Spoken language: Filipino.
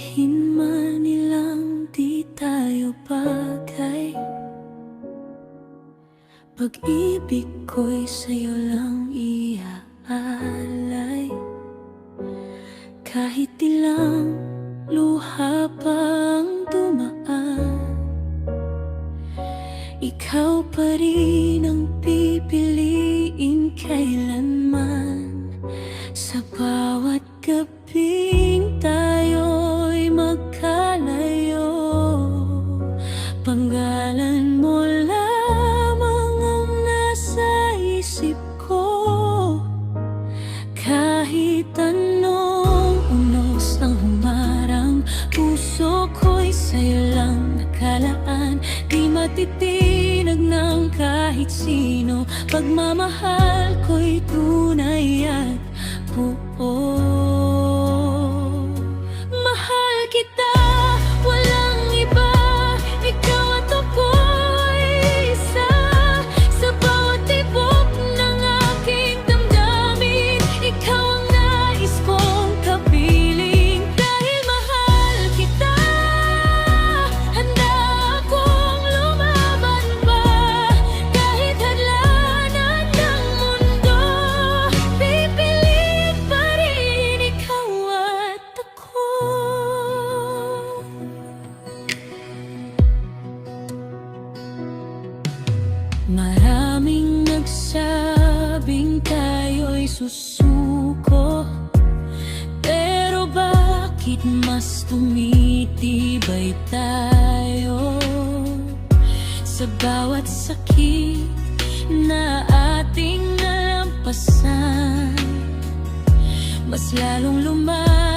Sabihin man nilang di tayo bagay, pag-ibig ko'y sa'yo lang iaalay. Kahit ilang luha pang dumaan, ikaw pa rin ang pipiliin kailanman. Sa bawat gabing tayo'y magkalayo, panggalan mo lamang ang nasa isip ko. Kahit anong unos ang humarang, puso ko'y sa'yo lang nakalaan. Di matitinag ng kahit sino, pagmamahal ko'y tunay at buo. Mahal kita, walang iba, ikaw at ako'y isa. Sa bawat tibok ng aking damdamin, ikaw ang nais kong kapiling. Dahil mahal kita, handa akong lumaban pa. Kahit hadlanan ng mundo, pipiliin pa rin ikaw at ako. Maraming nagsabing tayo'y susuko, pero bakit mas tumitibay tayo? Sa bawat sakit na ating nalampasan, mas lalong lumayo